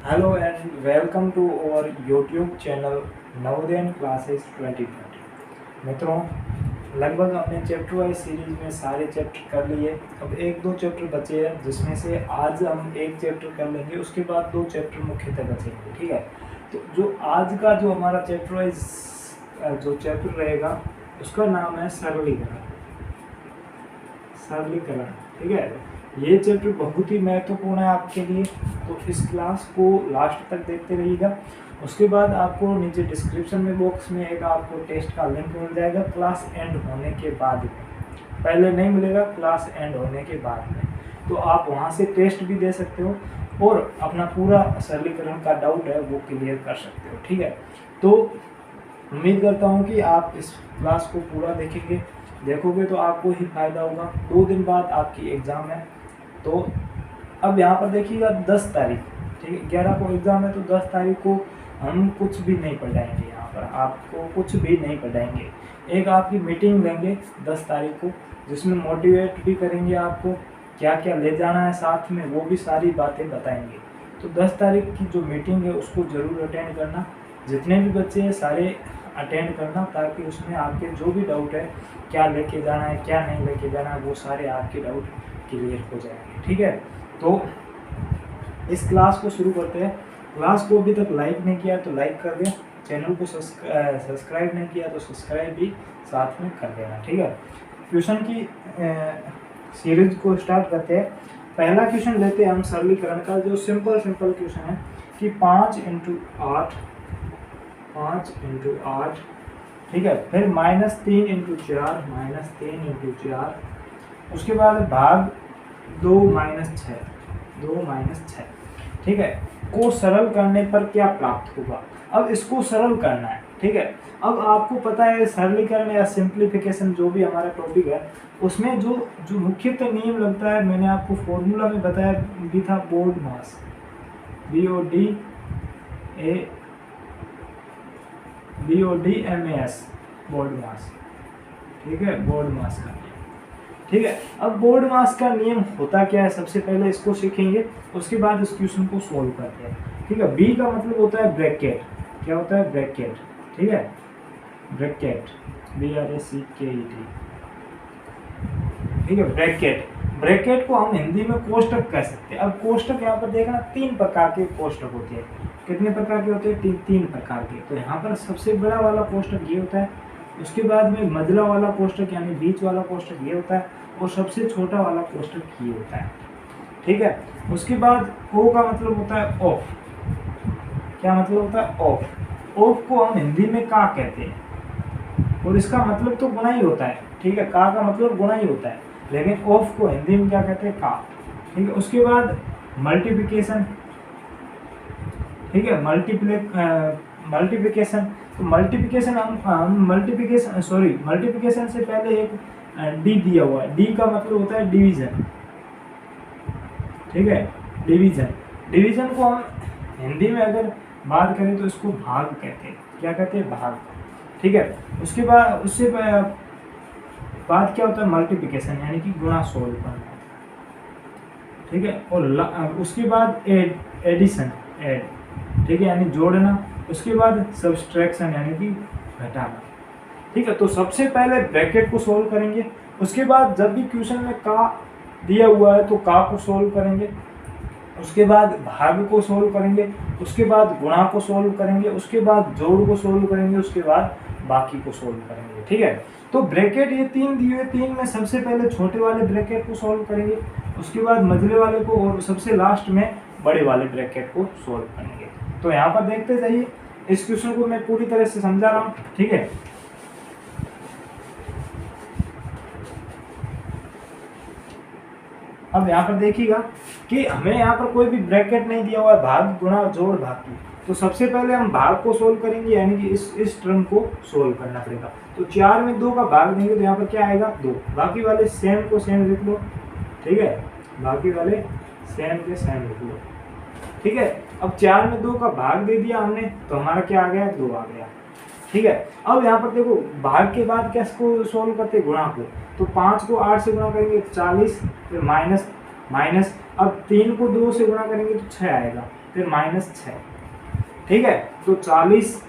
Hello and welcome to our YouTube channel Navodaya classes 2020। मित्रों, लगभग हमने चैप्टर वाइज सीरीज में सारे चैप्टर कर लिए। अब एक दो चैप्टर बचे हैं, जिसमें से आज हम एक चैप्टर कर लेंगे, उसके बाद दो चैप्टर मुख्यतः बचेंगे। ठीक है, तो जो आज का जो हमारा चैप्टर वाइज जो चैप्टर रहेगा उसका नाम है सरलीकरण। सरलीकरण, ठीक है। ये चैप्टर बहुत ही महत्वपूर्ण है आपके लिए, तो इस क्लास को लास्ट तक देखते रहिएगा। उसके बाद आपको नीचे डिस्क्रिप्शन में बॉक्स में एक आपको टेस्ट का लिंक मिल जाएगा क्लास एंड होने के बाद में। पहले नहीं मिलेगा, क्लास एंड होने के बाद में। तो आप वहाँ से टेस्ट भी दे सकते हो और अपना पूरा सरलीकरण का डाउट है वो क्लियर कर सकते हो। ठीक है, तो उम्मीद करता हूँ कि आप इस क्लास को पूरा देखोगे तो आपको ही फायदा होगा। 2 दिन बाद आपकी एग्ज़ाम है। तो अब यहाँ पर देखिएगा 10 तारीख, ठीक है, 11 को एग्ज़ाम है, तो 10 तारीख को हम कुछ भी नहीं पढ़ाएंगे। यहाँ पर आपको कुछ भी नहीं पढ़ाएंगे। एक आपकी मीटिंग लेंगे 10 तारीख को, जिसमें मोटिवेट भी करेंगे आपको, क्या क्या ले जाना है साथ में, वो भी सारी बातें बताएंगे। तो 10 तारीख की जो मीटिंग है उसको ज़रूर अटेंड करना। जितने भी बच्चे हैं सारे अटेंड करना, ताकि उसमें आपके जो भी डाउट है, क्या लेके जाना है क्या नहीं लेके जाना है, वो सारे आपके डाउट क्लियर हो जाएंगे। ठीक है, तो इस क्लास को शुरू करते हैं। क्लास को अभी तक लाइक नहीं किया तो लाइक कर दें, चैनल को सब्सक्राइब नहीं किया तो सब्सक्राइब भी साथ में कर देना। ठीक है, क्वेश्चन की सीरीज को स्टार्ट करते हैं। पहला क्वेश्चन लेते हैं हम सरलीकरण का, जो सिंपल क्वेश्चन है कि 5 × 8, 5 × 8, ठीक है, फिर -3 × 4, -3 × 4, उसके बाद भाग 2 - 6, 2 - 6, ठीक है, को सरल करने पर क्या प्राप्त होगा। अब इसको सरल करना है। ठीक है, अब आपको पता है सरलीकरण या सिंप्लीफिकेशन जो भी हमारा टॉपिक है, उसमें जो मुख्यतः नियम लगता है, मैंने आपको फॉर्मूला में बताया भी था, BODMAS, BODMAS, BODMAS, ठीक है, BODMAS का नियम। ठीक है, अब BODMAS का नियम होता क्या है, सबसे पहले इसको सीखेंगे, उसके बाद इस क्वेश्चन को सॉल्व करते हैं। ठीक है, बी का मतलब होता है ब्रैकेट। क्या होता है? ब्रैकेट। ठीक है, ब्रैकेट, BRACKET। ठीक है, ब्रैकेट। ब्रैकेट को हम हिंदी में कोष्टक कह सकते हैं। अब कोष्टक यहाँ पर देखना, 3 प्रकार के कोष्टक होते हैं। कितने प्रकार के होते हैं? 3 प्रकार के। तो यहाँ पर सबसे बड़ा वाला कोष्टक ये होता है, उसके बाद में मझला वाला कोष्टक यानी बीच वाला कोष्टक ये होता है, और सबसे छोटा वाला कोष्टक ये होता है। ठीक है, उसके बाद ओ का मतलब होता है ऑफ। क्या मतलब होता है? ऑफ। ऑफ को हम हिंदी में का कहते हैं, और इसका मतलब तो गुणा ही होता है। ठीक है, का मतलब गुणा ही होता है, लेकिन ऑफ को हिंदी में क्या कहते हैं? का। ठीक है, उसके बाद मल्टीप्लिकेशन। ठीक है, मल्टीप्लिकेशन। तो मल्टीप्लिकेशन से पहले एक डी दिया हुआ है। डी का मतलब होता है डिवीजन। ठीक है, डिवीजन। डिवीजन को हम हिंदी में अगर बात करें तो इसको भाग कहते हैं। क्या कहते हैं? भाग। ठीक है, उसके बाद उससे बाद क्या होता है? मल्टीप्लिकेशन यानी कि गुणा सोल्व करना। ठीक है, और उसके बाद एडिशन, ऐड। ठीक है, यानी जोड़ना। उसके बाद सब्सट्रैक्शन यानी कि घटाना। ठीक है, तो सबसे पहले ब्रैकेट को सोल्व करेंगे, उसके बाद जब भी क्वेश्चन में का दिया हुआ है तो का को सोल्व करेंगे, उसके बाद भाग को सोल्व करेंगे, उसके बाद गुणा को सोल्व करेंगे, उसके बाद जोड़ को सोल्व करेंगे, उसके बाद बाकी को सोल्व करेंगे। ठीक है, तो ब्रैकेट ये 3 दिए हुए, 3 में सबसे पहले छोटे वाले ब्रैकेट को सोल्व करेंगे, उसके बाद मझले वाले को, और सबसे लास्ट में बड़े वाले ब्रैकेट को सोल्व करेंगे। तो यहाँ पर देखते जाइए, इस क्वेश्चन को मैं पूरी तरह से समझा रहा हूँ। ठीक है, अब यहाँ पर देखिएगा कि हमें यहाँ पर कोई भी ब्रैकेट नहीं दिया हुआ है, भाग गुणा जोड़ बाकी। तो सबसे पहले हम भाग को सोल्व करेंगे, यानी कि इस टर्म को सोल्व करना पड़ेगा। तो 4 में 2 का भाग देंगे तो यहाँ पर क्या आएगा? 2। बाकी वाले सेम को सेम लिख लो। ठीक है, बाकी वाले सेम के सेम लिख लो। ठीक है, अब 4 में 2 का भाग दे दिया हमने, तो हमारा क्या आ गया? 2 आ गया। ठीक है, अब यहाँ पर देखो, भाग के बाद किसको सोल्व करते हैं? गुणा को। तो 5 को 8 से गुणा करेंगे 40, फिर माइनस, अब 3 को 2 से गुणा करेंगे तो 6 आएगा। फिर -6, ठीक है। तो 40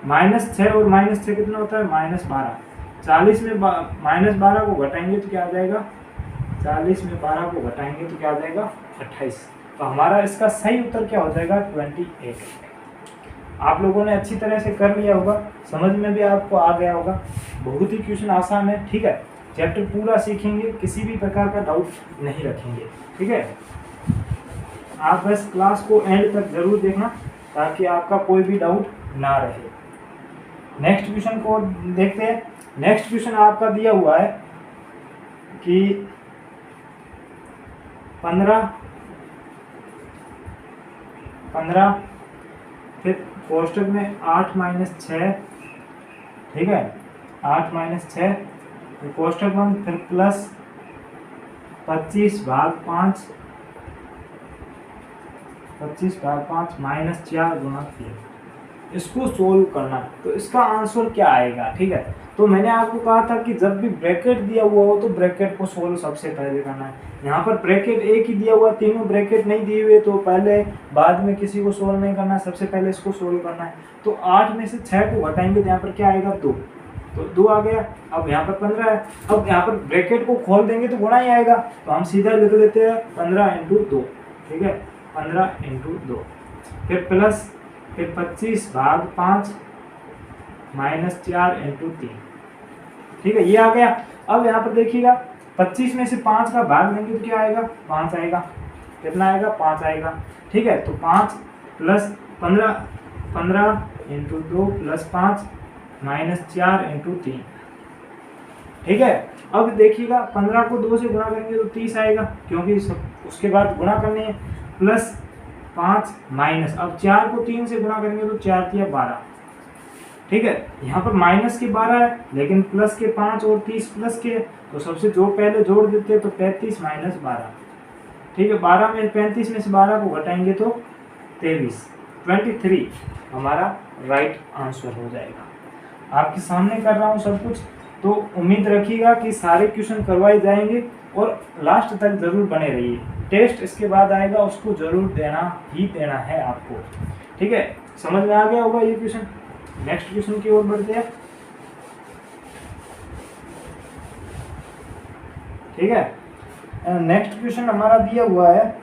-6 और -6 कितना होता है, -12। 40 में -12 को घटाएंगे तो क्या आ जाएगा, 40 में 12 को घटाएंगे तो क्या आ जाएगा, 28। तो हमारा इसका सही उत्तर क्या हो जाएगा, 28। आप लोगों ने अच्छी तरह से कर लिया होगा, समझ में भी आपको आ गया होगा। बहुत ही क्वेश्चन आसान है, ठीक है। चैप्टर पूरा सीखेंगे, किसी भी प्रकार का डाउट नहीं रखेंगे, ठीक है। आप बस क्लास को एंड तक जरूर देखना ताकि आपका कोई भी डाउट ना रहे। नेक्स्ट क्वेश्चन को देखते हैं। नेक्स्ट क्वेश्चन आपका दिया हुआ है कि 15 फिर कोष्टक में 8 - 6, ठीक है, 8 - 6 फिर कोष्टक बंद, फिर प्लस 25/5 -4 गुना 3। इसको सोल्व करना, तो इसका आंसर क्या आएगा, ठीक है। तो मैंने आपको कहा था कि जब भी ब्रैकेट दिया हुआ हो तो ब्रैकेट को सोल्व सबसे पहले करना है। यहाँ पर ब्रैकेट एक ही दिया हुआ, तीनों ब्रैकेट नहीं दिए हुए, तो पहले बाद में किसी को सोल्व नहीं करना, सबसे पहले इसको सोल्व करना है। तो 8 में से 6 को घटाएंगे तो यहाँ पर क्या आएगा, 2। तो 2 आ गया। अब यहाँ पर 15 है, अब यहाँ पर ब्रैकेट को खोल देंगे तो गुणा ही आएगा, तो हम सीधा लिख लेते हैं 15 × 2, ठीक है, 15 × 2। फिर प्लस, फिर 25/5 -4 × 3, ठीक है, ये आ गया। अब यहाँ पर देखिएगा 25 में से 5 का भाग देंगे तो क्या आएगा, 5 आएगा। कितना आएगा, 5 आएगा, ठीक है। तो 5 प्लस 15 × 2 प्लस 5 -4 × 3, ठीक है। अब देखिएगा 15 को 2 से गुणा करेंगे तो 30 आएगा, क्योंकि उसके बाद गुणा करने है। प्लस 5 माइनस, अब 4 को 3 से गुणा करेंगे तो 4 × 12, ठीक है। यहाँ पर माइनस के 12 है, लेकिन प्लस के 5 और 30 प्लस के, तो सबसे जो पहले जोड़ देते हैं तो 35 - 12, ठीक है। 12 में 35 में से 12 को घटाएंगे तो 23 हमारा राइट आंसर हो जाएगा। आपके सामने कर रहा हूँ सब कुछ, तो उम्मीद रखिएगा कि सारे क्वेश्चन करवाए जाएंगे और लास्ट तक जरूर बने रहिए। टेस्ट इसके बाद आएगा, उसको जरूर देना ही देना है आपको, ठीक है। समझ में आ गया होगा ये क्वेश्चन। नेक्स्ट क्वेश्चन की ओर बढ़ते हैं, ठीक है। नेक्स्ट क्वेश्चन हमारा दिया हुआ है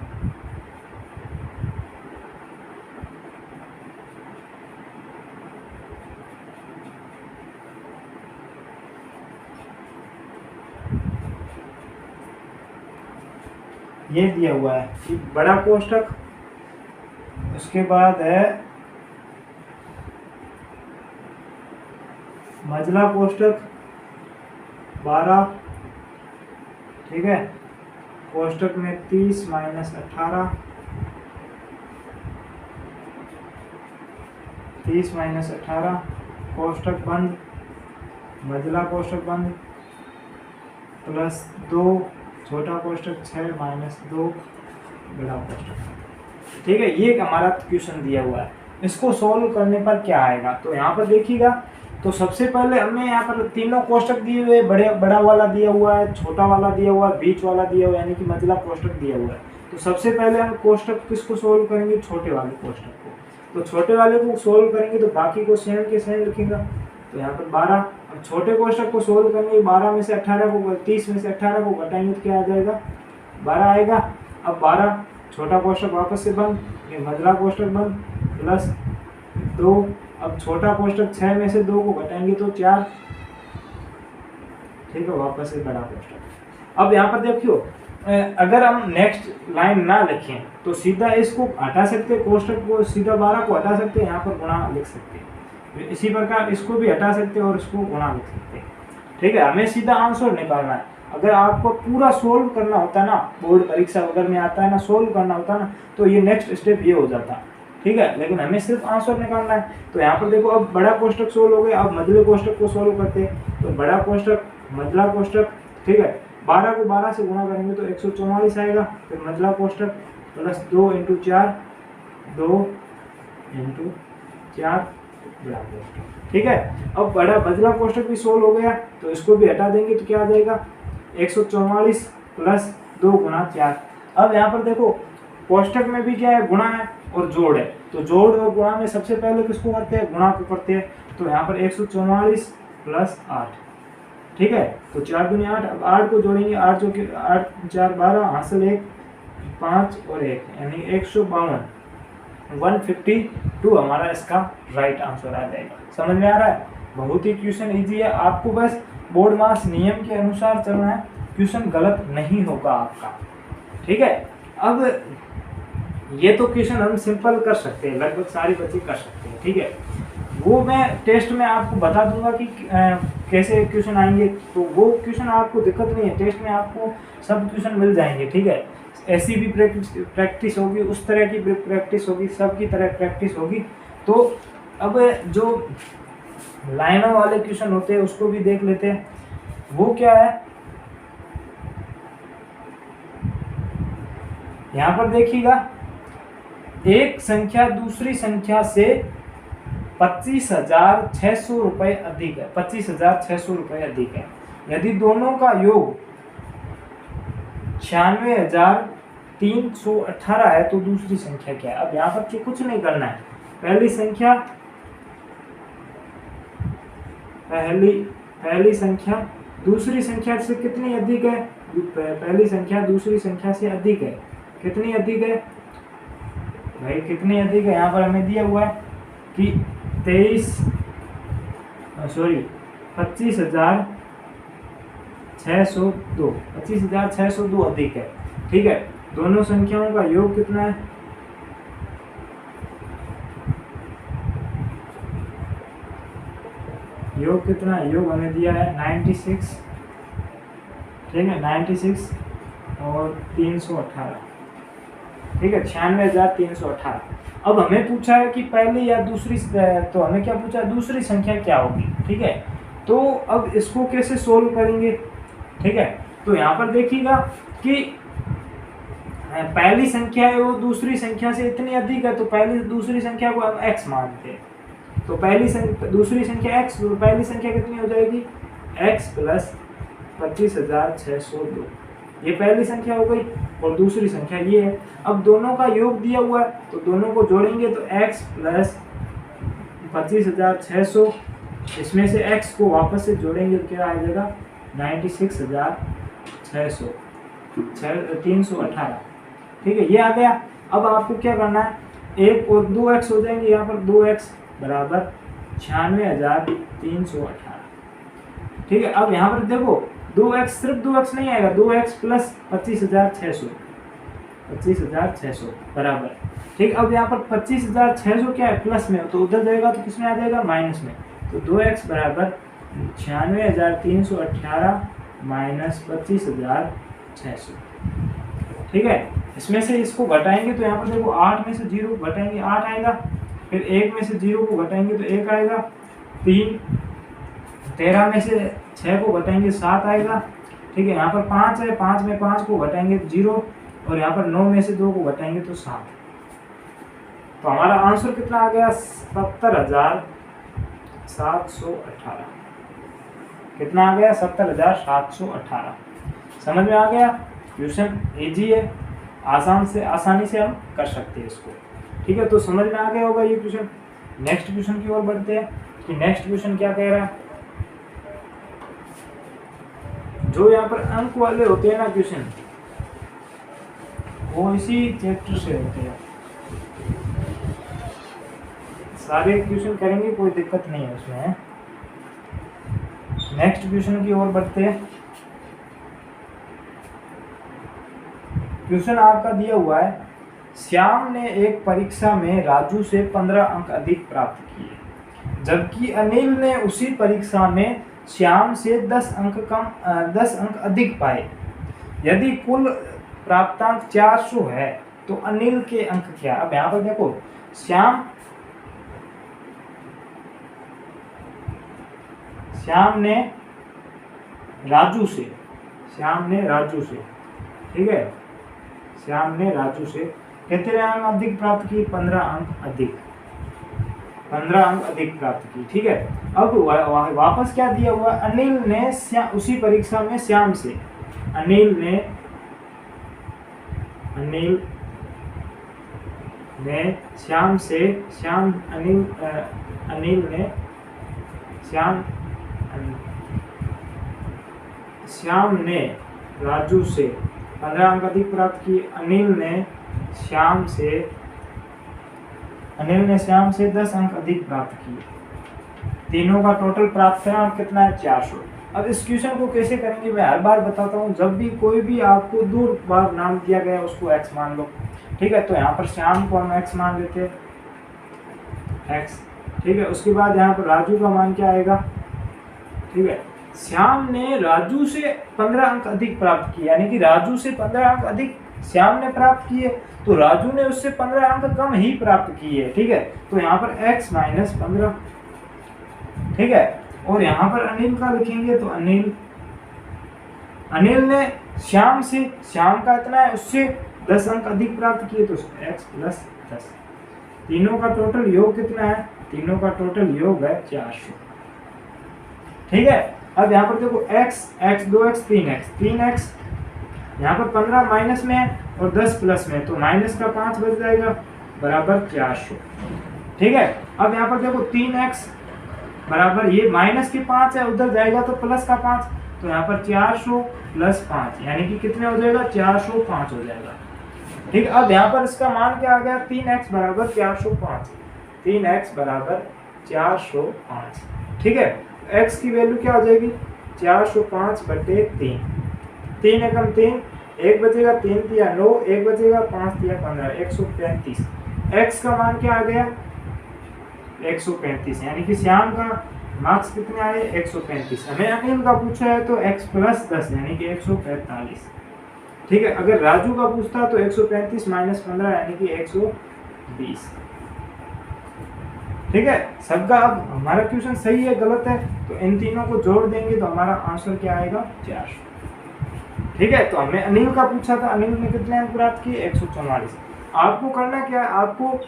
ये दिया हुआ है कि बड़ा कोष्टक, उसके बाद है मझला कोष्टक 12, ठीक है। कोष्टक में 30 - 18, 30 - 18 कोष्टक बंद, मझला कोष्टक बंद, प्लस 2 छोटा कोष्टक 6 - 2 बड़ा कोष्टक, ठीक है। ये हमारा क्वेश्चन दिया हुआ है, इसको सोल्व करने पर क्या आएगा। तो यहाँ पर देखिएगा, तो सबसे पहले हमने यहाँ पर तीनों कोष्टक दिए हुए, बड़ा वाला दिया हुआ है, छोटा वाला दिया हुआ है, बीच वाला दिया हुआ है, यानी कि मझला कोष्टक दिया हुआ है। तो सबसे पहले हम कोष्टक किसको सोल्व करेंगे, छोटे वाले कोष्टक को। तो छोटे वाले को सोल्व करेंगे तो बाकी को सेम के सेम लिखेगा। तो यहाँ पर 12, अब छोटे कोष्टक को सोल्व करेंगे, 12 में से 18 को 30 में से 18 को घटाएंगे तो क्या आ जाएगा, 12 आएगा। अब 12 छोटा कोष्टक वापस से बंद, ये मझला कोष्टक बंद, प्लस 2, अब छोटा कोष्टक 6 में से 2 को घटाएंगे तो 4, ठीक है, वापस से बड़ा कोष्टक। अब यहाँ पर देखियो, अगर हम नेक्स्ट लाइन ना लिखें तो सीधा इसको हटा सकते, कोष्टक को सीधा 12 को हटा सकते, यहाँ पर गुणा लिख सकते हैं। इसी प्रकार इसको भी हटा सकते हैं और इसको गुणा लिख सकते हैं, ठीक है। हमें सीधा आंसर निकालना है। अगर आपको पूरा सोल्व करना होता है ना, बोर्ड परीक्षा वगैरह में आता है ना, सोल्व करना होता है ना, तो ये नेक्स्ट स्टेप ये हो जाता, ठीक है। लेकिन हमें सिर्फ आंसर निकालना है। तो यहाँ पर देखो, अब बड़ा कोष्टक सोल्व हो गया, अब मझले कोष्टक को सोल्व करते हैं। तो बड़ा कोष्टक, मझला कोष्टक, ठीक है, 12 को 12 से गुणा करेंगे तो 144 आएगा। फिर मझला कोष्टक प्लस 2 × 4, 2 × 4 बड़ा कोष्टक, ठीक है। अब बड़ा मझला कोष्टक भी सोल्व हो गया, तो इसको भी हटा देंगे तो क्या आ जाएगा, 144 प्लस 2 × 4। अब यहाँ पर देखो, कोष्टक में भी क्या है, गुणा है, और जोड़ है, तो जोड़ और गुणा में सबसे पहले किसको करते हैं, गुणा को करते हैं। तो यहाँ पर 144 प्लस 8, ठीक है, तो 4 दूनी 8, अब 8 को जोड़ेंगे, 8 जो कि 8 4 12 हासिल 1 5 और 1 यानी 152, 152 हमारा इसका राइट आंसर आ जाएगा। समझ में आ रहा है, बहुत ही क्वेश्चन इजी है, आपको बस बोर्ड मास नियम के अनुसार चलना है, क्वेश्चन गलत नहीं होगा आपका, ठीक है। अब ये तो क्वेश्चन हम सिंपल कर सकते हैं, लगभग सारे बच्चे कर सकते हैं, ठीक है। वो मैं टेस्ट में आपको बता दूंगा कि कैसे क्वेश्चन आएंगे, तो वो क्वेश्चन आपको दिक्कत नहीं है, टेस्ट में आपको सब क्वेश्चन मिल जाएंगे, ठीक है। ऐसी भी प्रैक्टिस होगी, उस तरह की प्रैक्टिस होगी, सब की तरह प्रैक्टिस होगी। तो अब जो लाइनों वाले क्वेश्चन होते हैं उसको भी देख लेते हैं। वो क्या है, यहाँ पर देखिएगा, एक संख्या दूसरी संख्या से 25,600 रुपये अधिक है, 25,600 रुपये अधिक है। यदि दोनों का योग 96,318 है तो दूसरी संख्या क्या है। अब यहाँ पर कुछ नहीं करना है, पहली संख्या दूसरी संख्या से कितनी अधिक है, पहली संख्या दूसरी संख्या से अधिक है, कितनी अधिक है भाई, कितनी अधिक है, यहाँ पर हमें दिया हुआ है कि 25,602 अधिक है, ठीक है। दोनों संख्याओं का योग कितना है, योग कितना है, योग हमें दिया है 96, ठीक है, 96 और 318, ठीक है, 96,318। अब हमें पूछा है कि पहली या दूसरी, तो हमें क्या पूछा है, दूसरी संख्या क्या होगी, ठीक है। तो अब इसको कैसे सोल्व करेंगे, ठीक है। तो यहाँ पर देखिएगा कि पहली संख्या है वो दूसरी संख्या से इतनी अधिक है, तो पहली दूसरी संख्या को हम x मानते हैं, तो दूसरी संख्या x, तो पहली संख्या कितनी हो जाएगी, x प्लस 25,602, ये पहली संख्या हो गई, और दूसरी संख्या ये है। अब दोनों का योग दिया हुआ है तो दोनों को जोड़ेंगे, तो x प्लस 25,600, इसमें से x को वापस से जोड़ेंगे तो क्या आ जाएगा, 96,600, 318, ठीक है, ये आ गया। अब आपको क्या करना है, 1 और 2x हो जाएंगे, यहाँ पर 2x बराबर 96,318, ठीक है। अब यहाँ पर देखो 2x, सिर्फ 2x नहीं आएगा, 2x प्लस 25,600 बराबर, ठीक। अब यहाँ पर 25,600 क्या है, प्लस में, तो उधर जाएगा तो किसमें आ जाएगा, माइनस में, तो 2x बराबर 96,318 माइनस 25,600, ठीक है। इसमें से इसको घटाएंगे तो यहाँ पर देखो 8 में से 0 घटाएंगे 8 आएगा, फिर 1 में से 0 को घटाएंगे तो 1 आएगा, 13 में से 6 को घटाएंगे 7 आएगा, ठीक है। यहाँ पर 5 है, 5 में 5 को घटाएंगे 0, और यहाँ पर 9 में से 2 को घटाएंगे तो 7। तो हमारा आंसर कितना आ गया, 70,718, कितना आ गया, 70,718। समझ में आ गया, क्वेश्चन इजी है, आसानी से हम कर सकते हैं इसको, ठीक है। तो समझ में आ गया होगा ये क्वेश्चन। नेक्स्ट क्वेश्चन की ओर बढ़ते हैं कि नेक्स्ट क्वेश्चन क्या कह रहा है। जो यहाँ पर अंक वाले होते हैं ना क्वेश्चन, वो इसी चैप्टर से होते हैं, सारे क्वेश्चन करेंगे, कोई दिक्कत नहीं है उसमें। नेक्स्ट क्वेश्चन की ओर बढ़ते हैं। क्वेश्चन आपका दिया हुआ है, श्याम ने एक परीक्षा में राजू से 15 अंक अधिक प्राप्त किए, जबकि अनिल ने उसी परीक्षा में श्याम से 10 अंक अधिक पाए। यदि कुल प्राप्तांक 400 है तो अनिल के अंक क्या। अब यहाँ पर देखो, श्याम ने राजू से, ठीक है, श्याम ने राजू से कितने अंक अधिक प्राप्त किए, 15 अंक अधिक प्राप्त की, ठीक है। अब वापस क्या दिया हुआ, अनिल ने उसी परीक्षा में श्याम से, अनिल ने श्याम से श्याम ने राजू से 15 अंक अधिक प्राप्त किए। अनिल ने श्याम से 10 अंक अधिक प्राप्त किए। तीनों का टोटल प्राप्त अंक कितना है? 400। अब इस क्वेश्चन को कैसे करेंगे मैं हर बार बताता हूँ। जब भी कोई भी आपको दूर बार नाम दिया गया उसको x मान लो, ठीक है। तो यहाँ पर श्याम को हम x मान लेते हैं, x, ठीक है। उसके बाद यहाँ पर राजू का मान क्या आएगा, ठीक है। श्याम ने राजू से 15 अंक अधिक प्राप्त किए, यानी कि राजू से 15 अंक अधिक श्याम ने प्राप्त किए, तो राजू ने उससे 15 अंक कम ही प्राप्त किए, ठीक है। तो यहाँ पर x माइनस 15, ठीक है। और यहाँ पर अनिल का लिखेंगे तो अनिल ने श्याम का इतना है उससे 10 अंक अधिक प्राप्त किए, तो x प्लस 10। तीनों का टोटल योग कितना है? तीनों का टोटल योग है 400, ठीक है। अब यहाँ पर देखो x 2x 3x यहाँ पर 15 माइनस में है और 10 प्लस में, तो माइनस का 5 बच जाएगा बराबर 400, ठीक है। अब यहाँ पर देखो 3x बराबर ये माइनस के 5 है, उधर जाएगा तो प्लस का 5, तो यहाँ पर 400 प्लस 5 यानी कि कितने हो जाएगा? 405 हो जाएगा, ठीक है। अब यहाँ पर इसका मान क्या आ गया? 3x बराबर 405, 3x बराबर 405, ठीक है। x की वैल्यू क्या हो जाएगी? 405/3, 3 एकम 3, 1 बचेगा, 3 तिया 9, 1 बचेगा, 5 तिया 15, 135। x का मान क्या आ गया? 135, यानी कि श्याम का मार्क्स कितने आए? 135। हमें अनिल का पूछा है तो x प्लस 10 यानी कि 145, ठीक है। अगर राजू का पूछता तो 135 माइनस 15 यानी कि 120, ठीक है। सबका अब हमारा क्वेश्चन सही है गलत है तो इन तीनों को जोड़ देंगे तो हमारा आंसर क्या आएगा? 400, ठीक है। तो हमें अनिल का पूछा था, अनिल ने कितने अंक प्राप्त किए? 144। आपको करना क्या है? आपको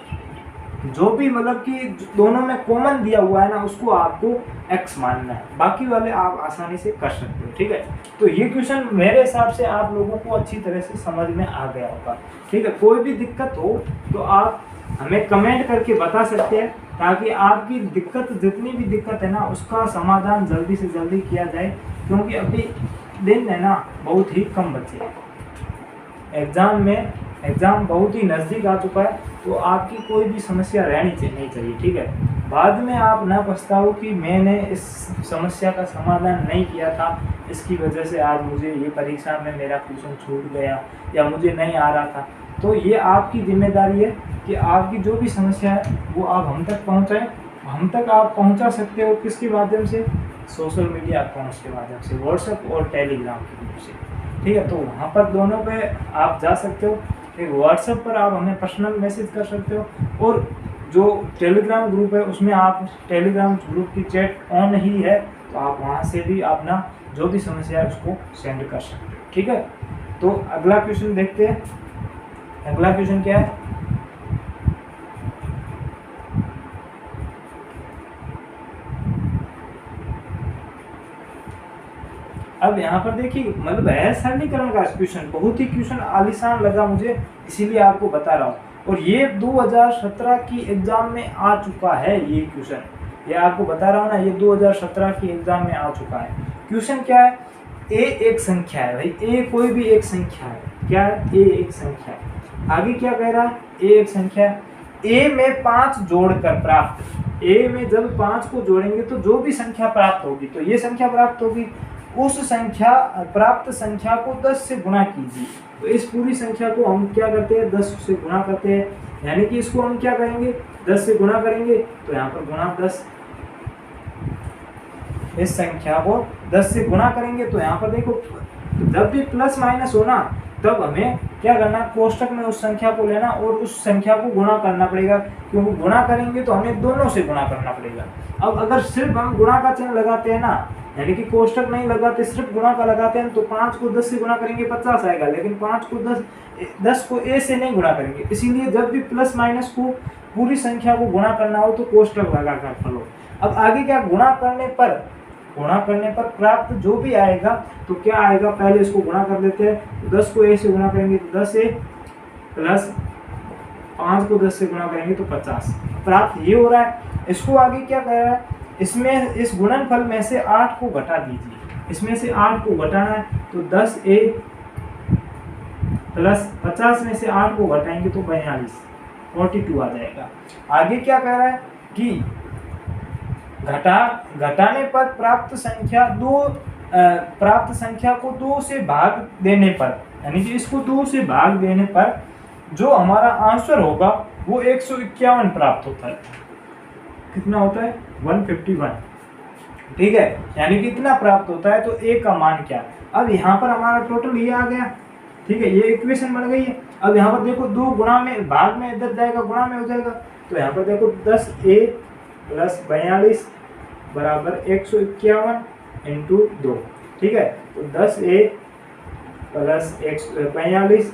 जो भी मतलब कि दोनों में कॉमन दिया हुआ है ना उसको आपको x मानना है, बाकी वाले आप आसानी से कर सकते हो, ठीक है। तो ये क्वेश्चन मेरे हिसाब से आप लोगों को अच्छी तरह से समझ में आ गया होगा, ठीक है। कोई भी दिक्कत हो तो आप हमें कमेंट करके बता सकते हैं ताकि आपकी दिक्कत जितनी भी दिक्कत है ना उसका समाधान जल्दी से जल्दी किया जाए, क्योंकि अभी दिन है ना बहुत ही कम बचे हैं। एग्ज़ाम बहुत ही नज़दीक आ चुका है, तो आपकी कोई भी समस्या रहनी नहीं चाहिए, ठीक है। बाद में आप ना पछताओ कि मैंने इस समस्या का समाधान नहीं किया था, इसकी वजह से आज मुझे ये परीक्षा में मेरा क्वेश्चन छूट गया या मुझे नहीं आ रहा था। तो ये आपकी जिम्मेदारी है कि आपकी जो भी समस्या है वो आप हम तक पहुँचाएँ। हम तक आप पहुँचा सकते हो किसके माध्यम से? सोशल मीडिया अकाउंट्स के माध्यम से, व्हाट्सएप और टेलीग्राम के माध्यम से, ठीक है। तो वहाँ पर दोनों पे आप जा सकते हो। एक व्हाट्सएप पर आप हमें पर्सनल मैसेज कर सकते हो और जो टेलीग्राम ग्रुप है उसमें आप टेलीग्राम ग्रुप की चैट ऑन ही है, तो आप वहाँ से भी अपना जो भी समस्या है उसको सेंड कर सकते हो, ठीक है। तो अगला क्वेश्चन देखते हैं। अगला क्वेश्चन क्या है? अब यहाँ पर देखिए मतलब है सरलीकरण का क्वेश्चन, बहुत ही क्वेश्चन आलिशान लगा मुझे, इसीलिए आपको बता रहा हूँ। और ये 2017 की एग्जाम में आ चुका है ये क्वेश्चन, ये आपको बता रहा हूँ ना, ये 2017 की एग्जाम में आ चुका है। क्वेश्चन क्या है? ए एक संख्या है भाई, ए कोई भी एक संख्या है। क्या है? ए एक संख्या है। आगे क्या कह रहा है? ए एक संख्या है। ए में 5 जोड़कर प्राप्त, ए में जब 5 को जोड़ेंगे तो जो भी संख्या प्राप्त होगी, तो ये संख्या प्राप्त होगी, उस संख्या प्राप्त संख्या को 10 से गुणा कीजिए। तो इस पूरी संख्या को हम क्या करते हैं? 10 से गुणा करते हैं, यानी कि इसको हम क्या करेंगे? 10 से गुणा करेंगे, तो यहाँ पर गुणा 10, इस संख्या को 10 से गुणा करेंगे। तो यहाँ पर देखो जब भी प्लस माइनस हो ना तब हमें क्या करना? कोष्टक में उस संख्या को लेना और उस संख्या को गुणा करना पड़ेगा, क्योंकि गुणा करेंगे तो हमें दोनों से गुणा करना पड़ेगा। अब अगर सिर्फ हम गुणा का चिन्ह लगाते हैं ना, यानी कि कोष्टक नहीं लगाते, सिर्फ गुणा का लगाते हैं, तो 5 को 10 से गुणा करेंगे 50 आएगा, लेकिन 5 को 10 को ए से नहीं गुणा करेंगे। इसीलिए जब भी प्लस माइनस को पूरी संख्या को गुणा करना हो तो कोष्टक लगा कर करो। अब आगे क्या? गुणा करने पर प्राप्त जो भी आएगा तो क्या आएगा? पहले इसको गुणा कर देते हैं, 10 को ए से गुणा करेंगे तो 10 ए प्लस 5 को 10 से गुणा करेंगे तो 50 प्राप्त ये हो रहा है। इसको आगे क्या कर रहा है, इसमें इस गुणनफल में से 8 को घटा दीजिए, इसमें से 8 को घटाना है तो 10a प्लस 50 में से 8 को घटाएंगे तो 42 आ जाएगा। आगे क्या कह रहा है कि घटाने पर प्राप्त संख्या को 2 से भाग देने पर, यानी कि इसको 2 से भाग देने पर जो हमारा आंसर होगा वो 151 प्राप्त होता है। कितना होता है 151, ठीक है, यानी कि इतना प्राप्त होता है। तो a का मान क्या है, अब यहाँ पर हमारा टोटल ये आ गया, ठीक है, ये इक्वेशन बन गई है। अब यहाँ पर देखो 2 गुणा में भाग में इधर जाएगा, गुणा में हो जाएगा, तो यहाँ पर देखो 10a प्लस 42 बराबर 151 इंटू 2, ठीक है। तो 10a प्लस 42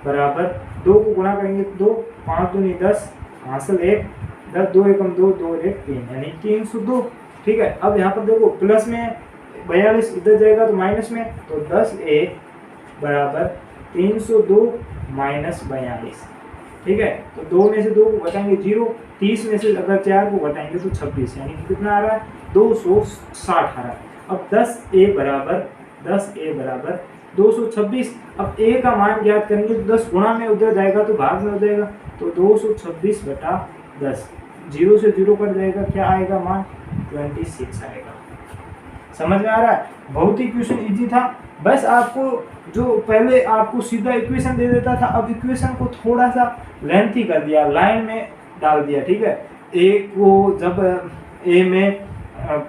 बराबर 2 को गुणा करेंगे 2, 5 दूनी 10 हासिल 1, 10 2 एकम 2 2 1 3 यानी 302, ठीक है। अब यहाँ पर देखो प्लस में 42 इधर जाएगा तो माइनस में, तो 10a बराबर 302 माइनस 42, ठीक है। तो 2 में से 2 को घटाएंगे 0, 30 में से अगर 4 को घटाएंगे तो 26, यानी कि कितना आ रहा है 260 आ रहा है। अब 10a बराबर 226। अब a का मान ज्ञात करेंगे तो 10 गुणा में उधर जाएगा तो भाग में हो जाएगा, तो 226 बटा 10, 0 से 0 कट जाएगा, क्या आएगा मान 26 आएगा। समझ में आ रहा है, बहुत ही क्वेश्चन इजी था। बस आपको जो पहले आपको सीधा इक्वेशन दे देता था, अब इक्वेशन को थोड़ा सा लेंथी कर दिया, लाइन में डाल दिया, ठीक है। a को जब a में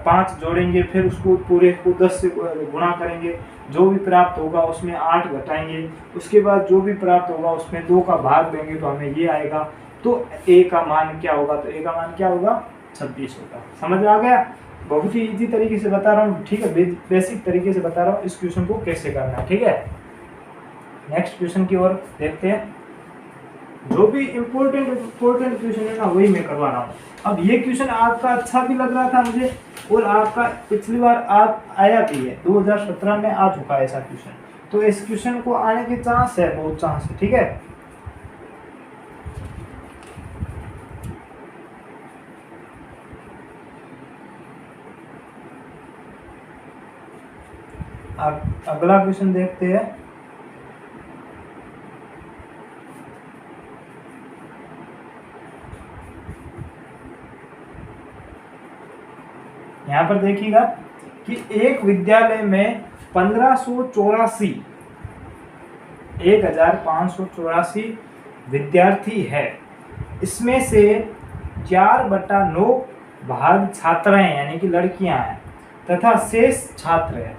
5 जोड़ेंगे, फिर उसको पूरे को 10 से गुणा करेंगे, जो भी प्राप्त होगा उसमें 8 घटाएंगे, उसके बाद जो भी प्राप्त होगा उसमें 2 का भाग देंगे तो हमें ये आएगा। तो a का मान क्या होगा, तो a का मान क्या होगा 26 होगा। समझ में आ गया, बहुत ही इजी तरीके से बता रहा हूँ, ठीक है, बेसिक तरीके से बता रहा हूँ इस क्वेश्चन को कैसे करना है, ठीक है। नेक्स्ट क्वेश्चन की ओर देखते हैं। जो भी इम्पोर्टेंट क्वेश्चन है ना वही मैं करवा रहा हूँ। अब ये क्वेश्चन आपका अच्छा भी लग रहा था मुझे, और आपका पिछली बार आप आया भी है, 2017 में आ चुका है ऐसा क्वेश्चन, तो इस क्वेश्चन को आने के चांस है, बहुत चांस है, ठीक है। अब अगला क्वेश्चन देखते हैं। यहाँ पर देखिएगा कि एक विद्यालय में 1584 विद्यार्थी है, इसमें से 4/9 भाग छात्राएं यानी कि लड़कियां हैं तथा शेष छात्र हैं,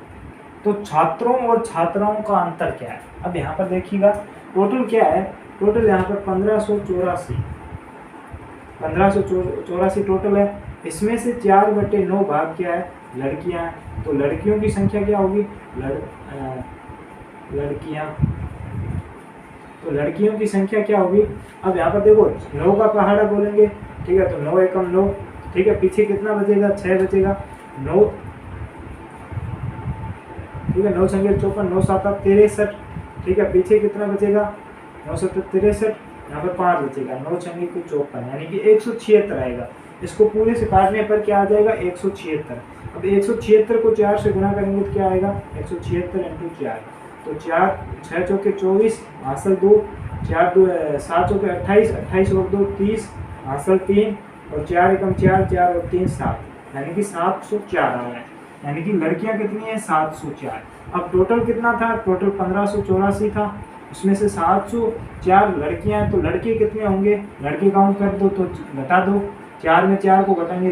तो छात्रों और छात्राओं का अंतर क्या है। अब यहाँ पर देखिएगा टोटल क्या है, टोटल यहाँ पर 1584 टोटल है, इसमें से 4/9 भाग क्या है लड़कियां हैं, तो लड़कियों की संख्या क्या होगी लड़कियों की संख्या क्या होगी। अब यहाँ पर देखो 9 का पहाड़ा बोलेंगे, ठीक है, तो 9 एकम 9, ठीक है, पीछे कितना बचेगा 6 बचेगा, 9, ठीक है, 9 संख्या 54, 9 7 63, ठीक है, पीछे कितना बचेगा 9 7 63, यहाँ पर 5 बचेगा, 9 संख्या 54 यानी कि 176 आएगा। इसको पूरे से काटने पर क्या आ जाएगा 176। अब 176 को 4 से गुणा करेंगे तो क्या आएगा 176 इंटू 4, तो 4 6 चौके 24 हासिल 2, 4 2 7 चौके 28, 28 और 2 30 हासिल 3, और 4 एकम 4, 4 और 3 7, यानी कि 704 आ रहा है, यानी कि लड़कियां कितनी है 704। अब टोटल कितना था, टोटल 1584 था, उसमें से 704 लड़कियां हैं, तो लड़के कितने होंगे, लड़के काउंट कर दो तो घटा दो, 4 में 4 को घटाएंगे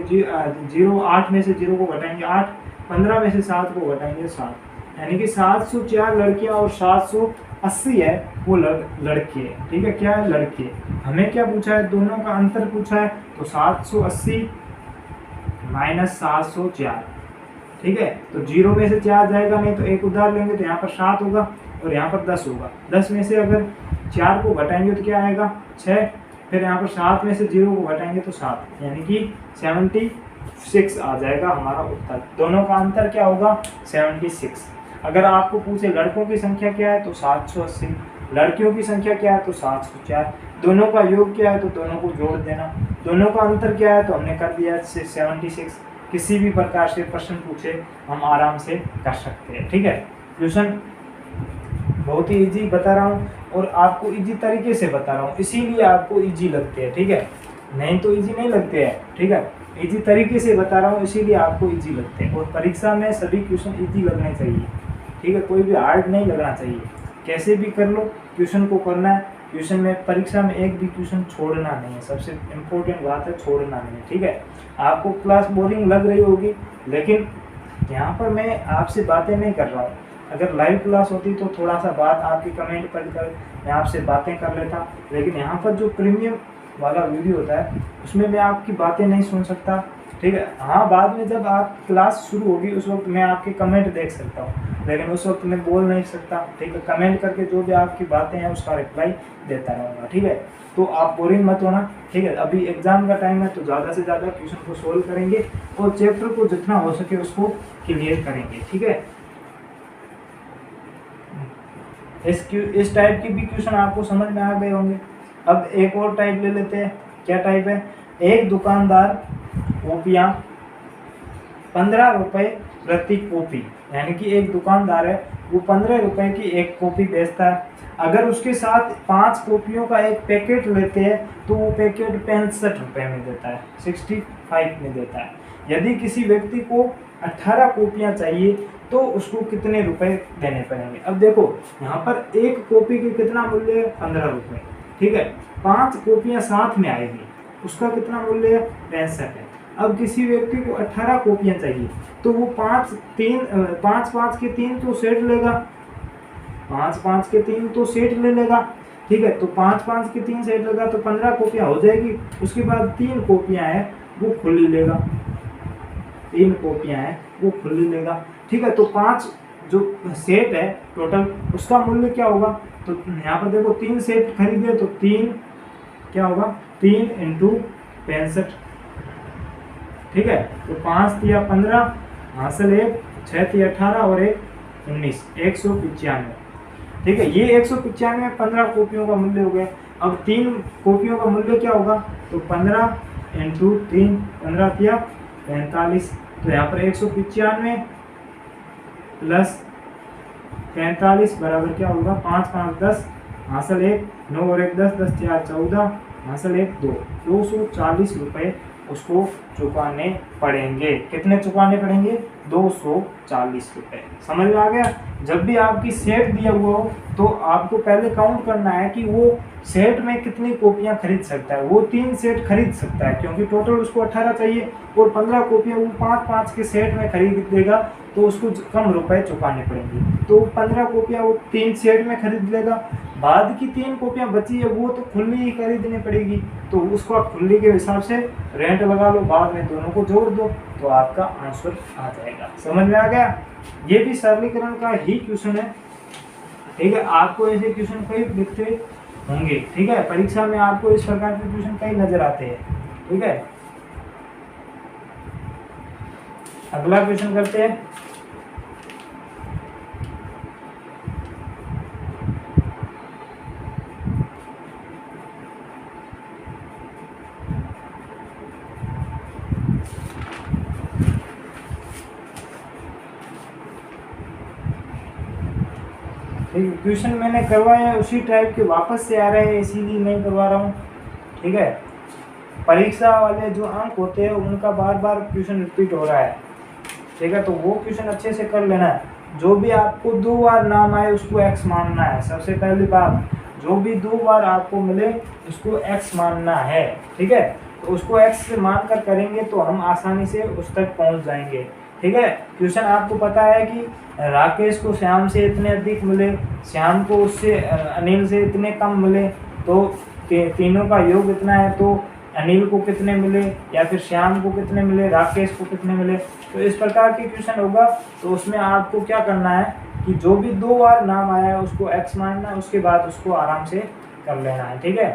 0, 8 में से 0 को घटाएंगे 8, 15 में से 7 को घटाएंगे 7, यानी कि 704 लड़कियां और 780 है वो लड़के, ठीक है, क्या है लड़के। हमें क्या पूछा है, दोनों का अंतर पूछा है, तो 780 माइनस 704, ठीक है, तो 0 में से 4 जाएगा नहीं, तो एक उधार लेंगे तो यहाँ पर 7 होगा और यहाँ पर 10 होगा, 10 में से अगर 4 को घटाएंगे तो क्या आएगा 6, फिर यहाँ पर 7 में से 0 को घटाएंगे तो 7, यानी कि 76 आ जाएगा हमारा उत्तर। दोनों का अंतर क्या होगा 76। अगर आपको पूछे लड़कों की संख्या क्या है तो 780, लड़कियों की संख्या क्या है तो 704, दोनों का योग क्या है तो दोनों को जोड़ देना, दोनों का अंतर क्या है तो हमने कर दिया 76। किसी भी प्रकार से प्रश्न पूछे हम आराम से कर सकते हैं, ठीक है। क्वेश्चन बहुत ही इजी बता रहा हूँ और आपको इजी तरीके से बता रहा हूँ, इसीलिए आपको इजी लगते हैं, ठीक है, नहीं तो इजी नहीं लगते हैं, ठीक है। इजी तरीके से बता रहा हूँ इसीलिए आपको इजी लगते हैं, और परीक्षा में सभी क्वेश्चन इजी लगने चाहिए, ठीक है, कोई भी हार्ड नहीं लगना चाहिए। कैसे भी कर लो, क्वेश्चन को करना है, क्वेश्चन में परीक्षा में एक भी क्वेश्चन छोड़ना नहीं है, सबसे इम्पोर्टेंट बात है छोड़ना नहीं है, ठीक है। आपको क्लास बोरिंग लग रही होगी, लेकिन यहाँ पर मैं आपसे बातें नहीं कर रहा हूँ, अगर लाइव क्लास होती तो थोड़ा सा बात आपके कमेंट पढ़कर मैं आपसे बातें कर लेता, लेकिन यहाँ पर जो प्रीमियम वाला वीडियो होता है उसमें मैं आपकी बातें नहीं सुन सकता, ठीक है। हाँ, बाद में जब आप क्लास शुरू होगी उस वक्त मैं आपके कमेंट देख सकता हूँ, लेकिन उस वक्त मैं बोल नहीं सकता, ठीक है। कमेंट करके जो भी आपकी बातें हैं उसका रिप्लाई देता रहूँगा, ठीक है। तो आप बोरिंग मत होना, ठीक है। अभी एग्जाम का टाइम है तो ज़्यादा से ज़्यादा क्वेश्चन को सोल्व करेंगे और चैप्टर को जितना हो सके उसको क्लियर करेंगे, ठीक है। इस टाइप की भी क्वेश्चन आपको समझ में आ गए होंगे। अब एक और टाइप ले लेते हैं, क्या टाइप है, एक दुकानदार कॉपियाँ 15 रुपये प्रति कॉपी, यानी कि एक दुकानदार है वो 15 रुपये की एक कॉपी बेचता है, अगर उसके साथ 5 कॉपियों का एक पैकेट लेते हैं तो वो पैकेट 65 रुपये में देता है, 65 में देता है। यदि किसी व्यक्ति को 18 कॉपियाँ चाहिए तो उसको कितने रुपए देने पड़ेंगे। अब देखो यहाँ पर एक कॉपी की कितना मूल्य है, 15 रुपये, ठीक है। 5 कॉपियाँ साथ में आएगी, उसका कितना मूल्य है, 65 है। अब किसी व्यक्ति को 18 कॉपियाँ चाहिए तो वो 5 5 के 3 तो सेट लेगा, 5 के 3 तो सेट ले लेगा, ठीक है। तो 5 के 3 सेट लेगा तो 15 कॉपियाँ हो जाएगी। उसके बाद 3 कॉपियाँ हैं वो खुली लेगा, 3 कॉपियाँ हैं वो खुली लेगा, ठीक है। तो 5 जो सेट है टोटल उसका मूल्य क्या होगा, तो यहाँ पर देखो 3 सेट खरीदे तो 3 क्या होगा, 3 × 65, ठीक है। तो 5 तिया 15, हासिल 1, 6 तिया 18 और 1 19, 195, ठीक है। ये 195 15 कॉपियों का मूल्य हो गया। अब 3 कॉपियों का मूल्य क्या होगा, तो 15 × 3, 15 तिया 45, तो यहाँ पर 195 प्लस 45 बराबर क्या होगा, 5 5 10, हासिल 1, 9 और 1 10, 10 4 14, हासिल 1 2, 240 रुपये उसको चुकाने पड़ेंगे। कितने चुकाने पड़ेंगे, 240 रुपये। समझ में आ गया। जब भी आपकी सेट दिया हुआ हो तो आपको पहले काउंट करना है कि वो सेट में कितनी कॉपियाँ खरीद सकता है। वो 3 सेट खरीद सकता है क्योंकि टोटल उसको 18 चाहिए और 15 कॉपियाँ वो 5 के सेट में खरीद देगा तो उसको कम रुपए चुकाने पड़ेंगे। तो 15 कॉपियाँ वो 3 सेट में खरीद लेगा, बाद की 3 कॉपियाँ बची है वो तो खुली ही खरीदनी पड़ेगी, तो उसको खुली के हिसाब से रेंट लगा लो, बाद में दोनों को जोड़ दो तो आपका आंसर आ जाएगा। समझ में आ गया। ये भी सरलीकरण का ही क्वेश्चन है, ठीक है। आपको ऐसे क्वेश्चन कई दिखते होंगे, ठीक है। परीक्षा में आपको इस प्रकार के क्वेश्चन कई नजर आते हैं, ठीक है। अगला क्वेश्चन करते हैं। क्वेश्चन मैंने करवाया है उसी टाइप के वापस से आ रहे हैं, इसीलिए नहीं करवा रहा हूँ, ठीक है। परीक्षा वाले जो अंक होते हैं उनका बार बार क्वेश्चन रिपीट हो रहा है, ठीक है। तो वो क्वेश्चन अच्छे से कर लेना है। जो भी आपको 2 बार नाम आए उसको x मानना है। सबसे पहली बात, जो भी 2 बार आपको मिले उसको x मानना है, ठीक है। तो उसको x से मान कर करेंगे तो हम आसानी से उस तक पहुँच जाएंगे, ठीक है। क्वेश्चन आपको पता है कि राकेश को श्याम से इतने अधिक मिले, श्याम को उससे अनिल से इतने कम मिले, तो तीनों का योग इतना है, तो अनिल को कितने मिले या फिर श्याम को कितने मिले, राकेश को कितने मिले। तो इस प्रकार के क्वेश्चन होगा तो उसमें आपको क्या करना है कि जो भी 2 बार नाम आया है उसको x मानना है, उसके बाद उसको आराम से कर लेना है, ठीक है।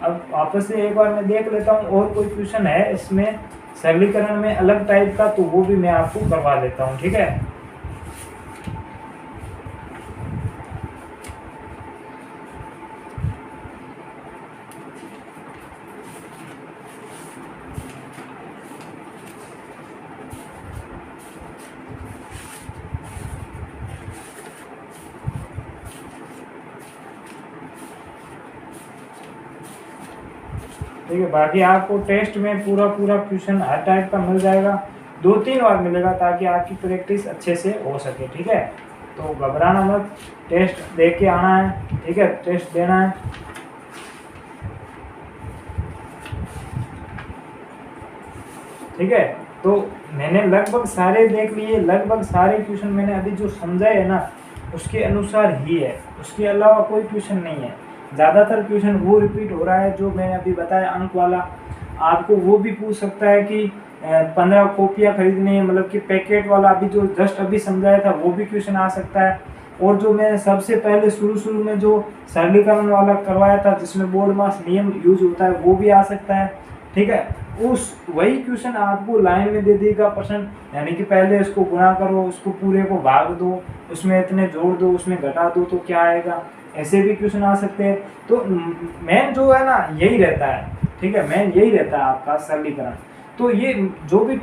अब वापस से एक बार मैं देख लेता हूँ और कोई क्वेश्चन है इसमें सरलीकरण में अलग टाइप का, तो वो भी मैं आपको करवा देता हूँ, ठीक है। ठीक है। बाकी आपको टेस्ट में पूरा क्वेश्चन हर टाइप का मिल जाएगा, 2-3 बार मिलेगा ताकि आपकी प्रैक्टिस अच्छे से हो सके, ठीक है। तो घबराना मत, टेस्ट दे के आना है, ठीक है, टेस्ट देना है। ठीक है, तो मैंने लगभग सारे देख लिए, लगभग सारे क्वेश्चन मैंने अभी जो समझाए है ना उसके अनुसार ही है, उसके अलावा कोई क्वेश्चन नहीं है। ज़्यादातर क्वेश्चन वो रिपीट हो रहा है जो मैंने अभी बताया अंक वाला। आपको वो भी पूछ सकता है कि 15 कॉपियाँ खरीदनी है, मतलब कि पैकेट वाला अभी जो जस्ट अभी समझाया था वो भी क्वेश्चन आ सकता है। और जो मैंने सबसे पहले शुरू में जो सरलीकरण वाला करवाया था जिसमें बोर्ड मास नियम यूज होता है वो भी आ सकता है, ठीक है। उस वही क्वेश्चन आपको लाइन में दे देगा प्रश्न, यानी कि पहले इसको गुणा करो, उसको पूरे को भाग दो, उसमें इतने जोड़ दो, उसमें घटा दो तो क्या आएगा, ऐसे भी क्वेश्चन आ सकते हैं। तो मेन जो है ना यही रहता है, ठीक है, मेन यही रहता है आपका सरलीकरण। तो ये जो भी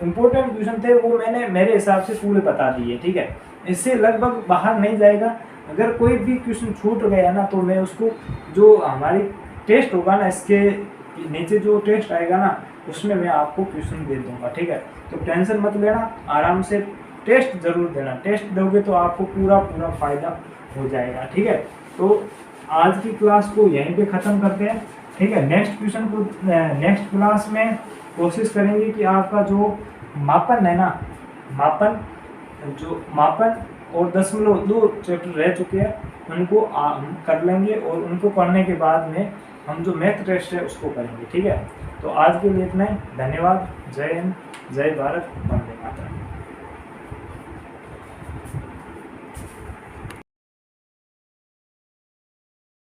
इम्पोर्टेंट क्वेश्चन थे वो मैंने मेरे हिसाब से पूरे बता दिए, ठीक है। इससे लगभग बाहर नहीं जाएगा। अगर कोई भी क्वेश्चन छूट गया ना तो मैं उसको जो हमारी टेस्ट होगा ना इसके नीचे जो टेस्ट आएगा ना उसमें मैं आपको क्वेश्चन दे दूंगा, ठीक है। तो टेंशन मत लेना, आराम से टेस्ट जरूर देना, टेस्ट दोगे तो आपको पूरा फ़ायदा हो जाएगा, ठीक है। तो आज की क्लास को यहीं पे ख़त्म करते हैं, ठीक है। नेक्स्ट क्वेश्चन को नेक्स्ट क्लास में कोशिश करेंगे कि आपका जो मापन है ना, मापन और दशमलव 2 चैप्टर रह चुके हैं उनको हम कर लेंगे, और उनको करने के बाद में हम जो मैथ टेस्ट है उसको करेंगे, ठीक है। तो आज के लिए इतना ही, धन्यवाद, जय हिंद, जय भारत, वंदे मातरम।